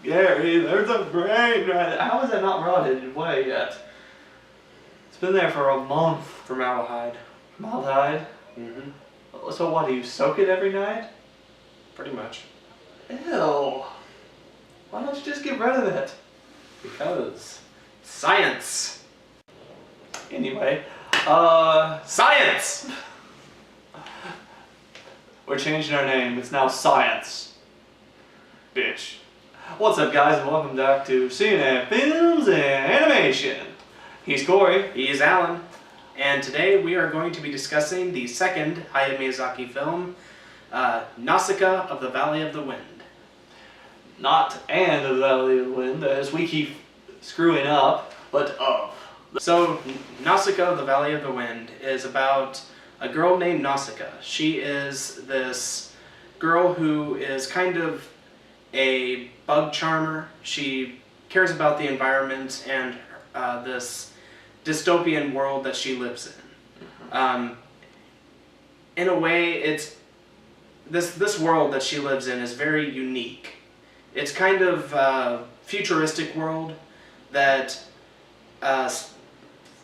Gary, there's a brain right. How is that not rotted away yet? It's been there for a month. Formaldehyde. Formaldehyde? Mm-hmm. So what, do you soak it every night? Pretty much. Ew. Why don't you just get rid of it? Because science. Anyway, Science! we're changing our name. It's now Science. Bitch. What's up, guys, and welcome back to CNN Films and Animation. He's Corey. He's Alan. And today we are going to be discussing the second Hayao Miyazaki film, Nausicaa of the Valley of the Wind. Not and of the Valley of the Wind, as we keep screwing up, but of. So, Nausicaa of the Valley of the Wind is about a girl named Nausicaa. She is this girl who is kind of a bug charmer. She cares about the environment and this dystopian world that she lives in. In a way, it's this world that she lives in is very unique. It's kind of a futuristic world that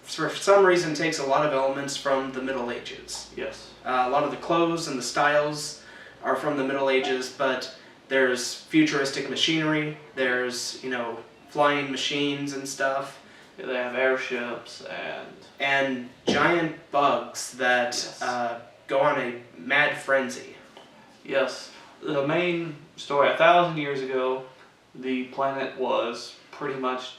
for some reason takes a lot of elements from the Middle Ages. Yes. A lot of the clothes and the styles are from the Middle Ages, but there's futuristic machinery, there's, flying machines and stuff. Yeah, they have airships and giant bugs that Yes. go on a mad frenzy. Yes. The main story, 1,000 years ago, the planet was pretty much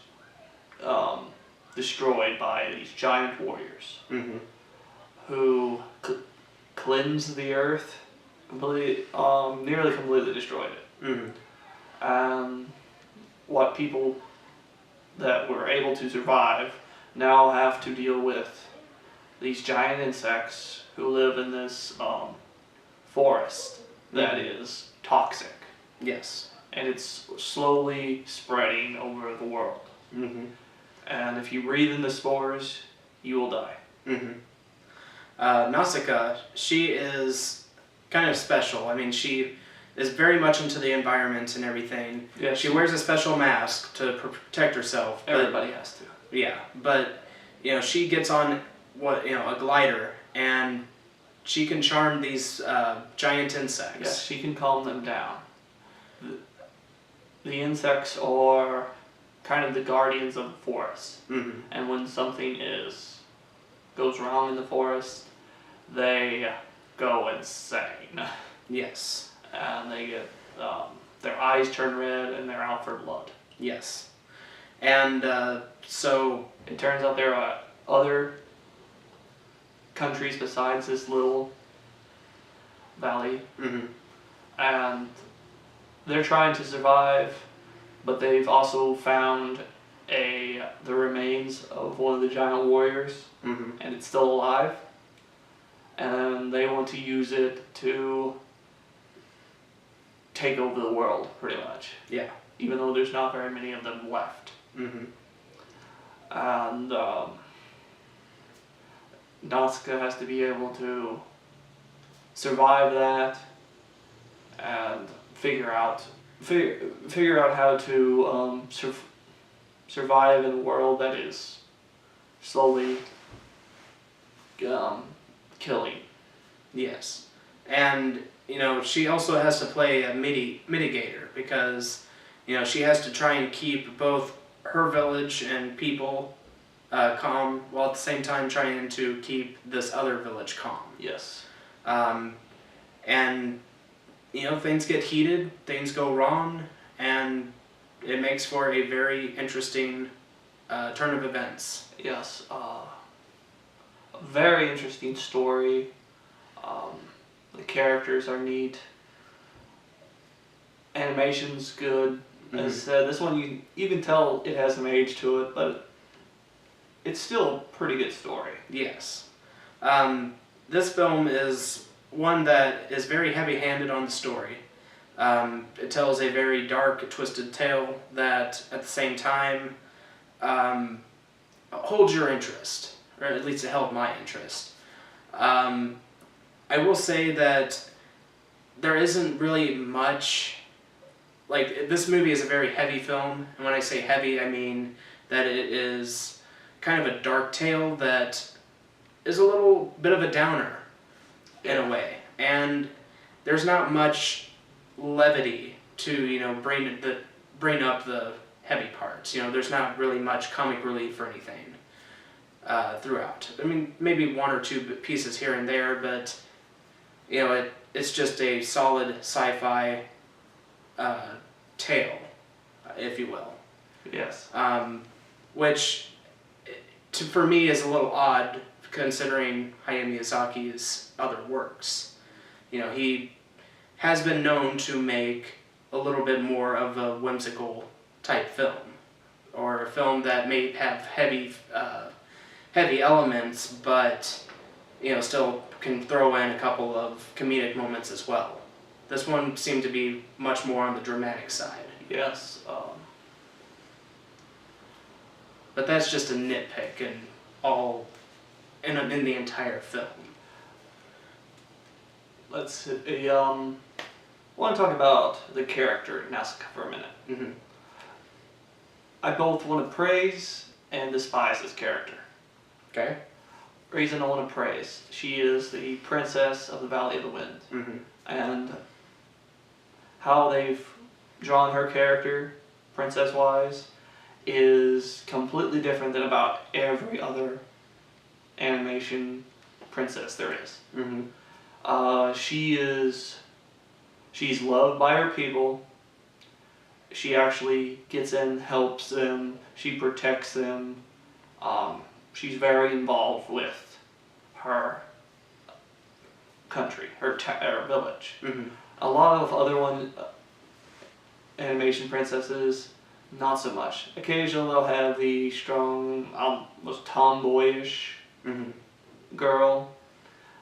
destroyed by these giant warriors Mm-hmm. who cleansed the earth, nearly completely destroyed it. Mm-hmm. What people that were able to survive now have to deal with these giant insects who live in this forest that is toxic, Yes. and it's slowly spreading over the world. Mm-hmm. And if you breathe in the spores, you will die. Mm-hmm. Nausicaa, she is kind of special. I mean, she is very much into the environment and everything. Yeah, She wears a special mask to protect herself. but- Everybody has to. Yeah, but she gets on a glider, and she can charm these giant insects. Yes, she can calm them down. The insects are kind of the guardians of the forest. Mm-hmm. And when something goes wrong in the forest, they go insane. Yes. And they get their eyes turn red and they're out for blood. Yes. And so It turns out there are other countries besides this little valley, mm-hmm. and they're trying to survive, but they've also found the remains of one of the giant warriors, Mm-hmm. and it's still alive, and they want to use it to take over the world, pretty much. Yeah. Even though there's not very many of them left. Mm-hmm. And Nausicaa has to be able to survive that and figure out how to survive in a world that is slowly killing. Yes. And she also has to play a mitigator because she has to try and keep both her village and people calm, while at the same time trying to keep this other village calm. Yes. And things get heated, things go wrong, and it makes for a very interesting turn of events. Yes. A very interesting story. The characters are neat. Animation's good. As I said, this one you can tell it has some age to it, but it's still a pretty good story. Yes. This film is one that is very heavy-handed on the story. It tells a very dark, twisted tale that, at the same time, holds your interest, or at least it held my interest. I will say that there isn't really much like this movie is a very heavy film, and when I say heavy, I mean that it is kind of a dark tale that is a little bit of a downer in a way, and there's not much levity to bring up the heavy parts. There's not really much comic relief or anything throughout. I mean, maybe one or two pieces here and there, but it's just a solid sci-fi tale, if you will. Yes. Which, for me, is a little odd considering Hayao Miyazaki's other works. He has been known to make a little bit more of a whimsical type film, or a film that may have heavy elements, but still can throw in a couple of comedic moments as well. This one seemed to be much more on the dramatic side. Yes. But that's just a nitpick in the entire film. Let's see. I want to talk about the character Nausicaa for a minute. Mm-hmm. I both want to praise and despise this character. Okay. Reason I want to praise: she is the princess of the Valley of the Wind, Mm-hmm. and how they've drawn her character, princess-wise, is completely different than about every other animation princess there is. Mm-hmm. She's loved by her people. She actually gets in, helps them. She protects them. She's very involved with her country, her village. Mm-hmm. A lot of other animation princesses, not so much. Occasionally they'll have the strong, most tomboyish Mm-hmm. girl.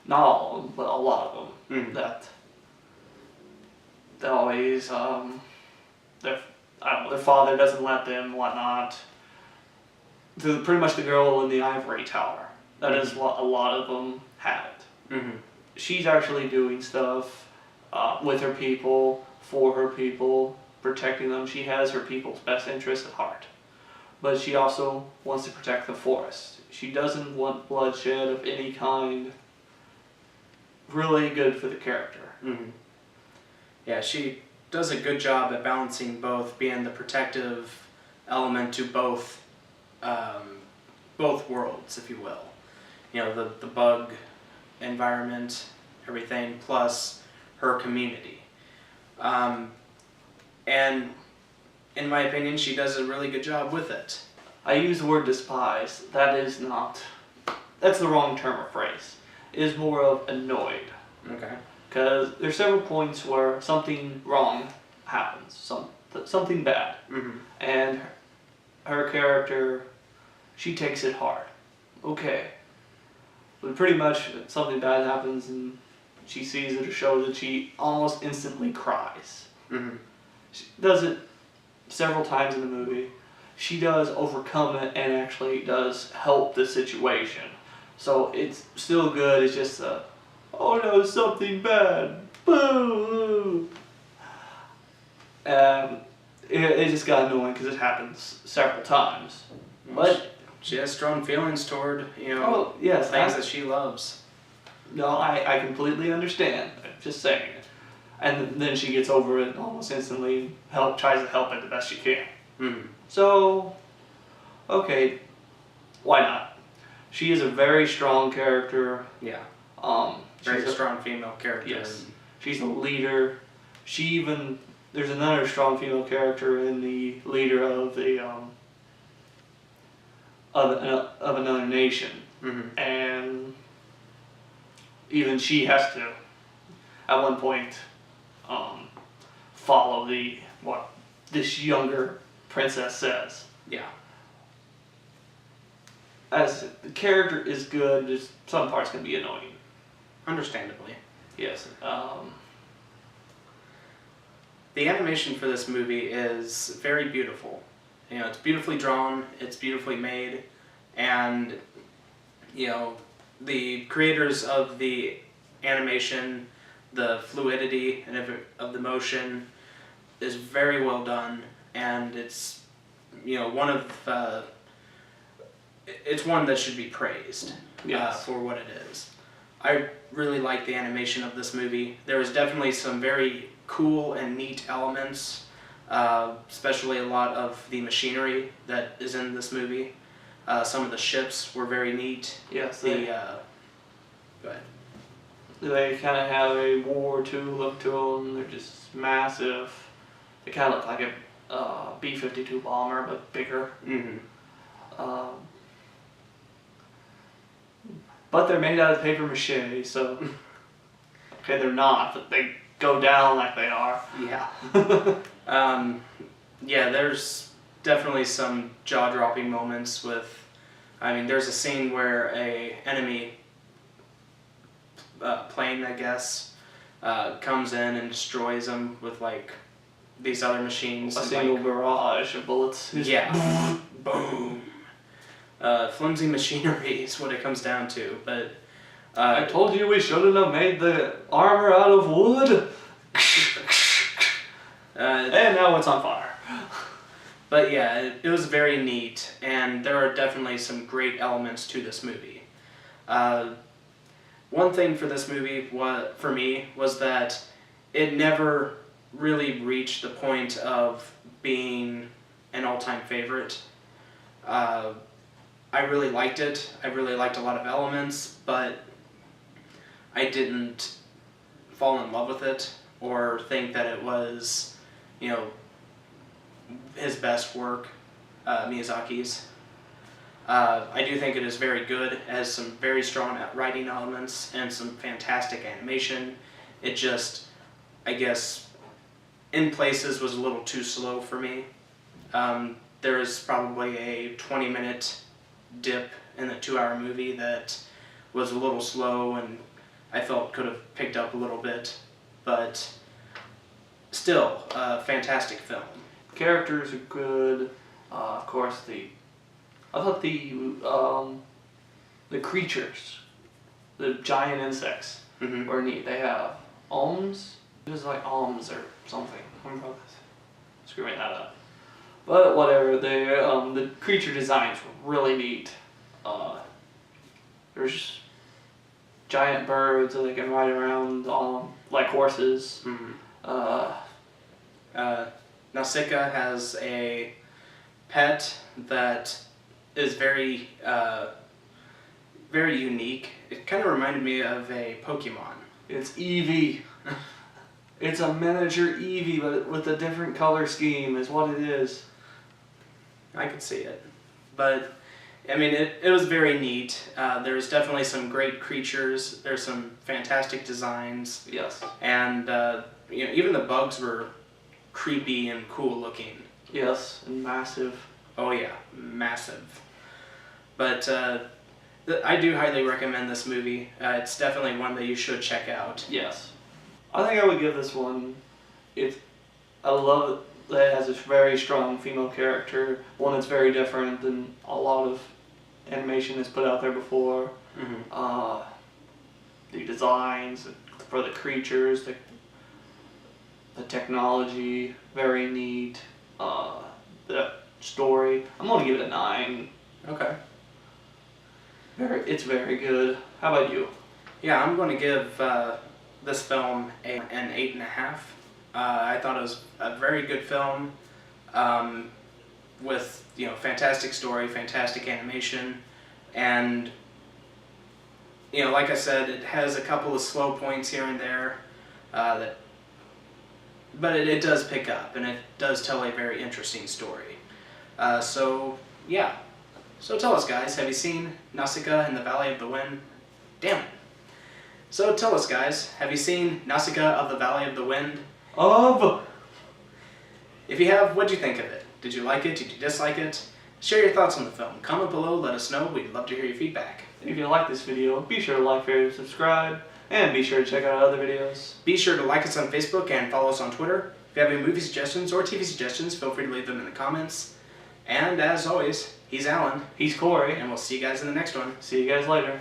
Not all of them, but a lot of them. Mm-hmm. That always, their father doesn't let them, whatnot. Pretty much the girl in the ivory tower. That is what a lot of them have it. Mm-hmm. She's actually doing stuff with her people, for her people, protecting them. She has her people's best interests at heart. But she also wants to protect the forest. She doesn't want bloodshed of any kind. Really good for the character. Mm-hmm. Yeah, she does a good job at balancing both, being the protective element to both worlds, if you will. The bug environment, everything, plus her community. And in my opinion, she does a really good job with it. I use the word despise. That's the wrong term or phrase. It is more of annoyed. Okay. Because there's several points where something wrong happens, something bad. Mm-hmm. And her character, she takes it hard. Okay. But pretty much something bad happens and she sees it or shows it, she almost instantly cries. Mm-hmm. She does it several times in the movie. She does overcome it and actually does help the situation. So it's still good, it's just oh no, something bad. Boo! It just got annoying because it happens several times. But she has strong feelings toward, oh, yes, things that she loves. No, I completely understand. I'm just saying it. And then she gets over it almost instantly, tries to help it the best she can. Mm-hmm. So, okay, why not? She is a very strong character. Yeah. Very strong female character. Yes. She's a leader. There's another strong female character in the leader of of another nation. Mm-hmm. And even she has to, at one point, follow what this younger princess says. Yeah. As the character is good, just some parts can be annoying. Understandably. Yes. The animation for this movie is very beautiful. It's beautifully drawn, it's beautifully made, and the creators of the animation, the fluidity and of the motion, is very well done, and it's one of it's one that should be praised for what it is. I really like the animation of this movie. There is definitely some very cool and neat elements, especially a lot of the machinery that is in this movie. Some of the ships were very neat. Yes. Go ahead. They kind of have a World War II look to them. They're just massive. They kind of look like a B-52 bomber, but bigger. Mm-hmm. But they're made out of paper mache, so okay, they're not, but they go down like they are. Yeah. Yeah, there's definitely some jaw-dropping moments with. I mean, there's a scene where a enemy plane, I guess, comes in and destroys them with like these other machines. A single barrage of bullets. Yeah. Boom. Flimsy machinery is what it comes down to, but I told you we shouldn't have made the armor out of wood. And now it's on fire. But yeah, it was very neat, and there are definitely some great elements to this movie. One thing for this movie for me was that it never really reached the point of being an all-time favorite. I really liked it. I really liked a lot of elements, but I didn't fall in love with it or think that it was, his best work, Miyazaki's. I do think it is very good. It has some very strong writing elements and some fantastic animation. It just, I guess, in places was a little too slow for me. There is probably a 20-minute dip in the 2-hour movie that was a little slow and I felt could have picked up a little bit, but still a fantastic film. Characters are good. Of course, I thought the creatures, the giant insects, were neat. They have alms. It was like alms or something. I'm probably screwing that up. But whatever. The creature designs were really neat. There's giant birds that they can ride around on like horses. Nausicaa has a pet that is very very unique. It kind of reminded me of a Pokemon. It's Eevee. It's a miniature Eevee, but with a different color scheme is what it is. I could see it. But, I mean, it was very neat. There's definitely some great creatures. There's some fantastic designs. Yes. And, even the bugs were creepy and cool looking. Yes, and massive. Oh yeah, massive. But I do highly recommend this movie. It's definitely one that you should check out. Yes. I think I would give this one, I love it that it has this very strong female character, one that's very different than a lot of animation that's put out there before. The designs for the creatures, the technology, very neat. The story, I'm going to give it a 9. Okay. It's very good. How about you? Yeah, I'm going to give this film an 8.5. I thought it was a very good film with fantastic story, fantastic animation, and like I said, it has a couple of slow points here and there, but it does pick up and it does tell a very interesting story. So yeah. So tell us, guys, have you seen Nausicaa in the Valley of the Wind? Damn it. So tell us, guys, have you seen Nausicaa of the Valley of the Wind? If you have, what'd you think of it? Did you like it? Did you dislike it? Share your thoughts on the film. Comment below, let us know. We'd love to hear your feedback. If you like this video, be sure to like, favorite, subscribe, and be sure to check out other videos. Be sure to like us on Facebook and follow us on Twitter. If you have any movie suggestions or TV suggestions, feel free to leave them in the comments. And as always, he's Alan. He's Corey. And we'll see you guys in the next one. See you guys later.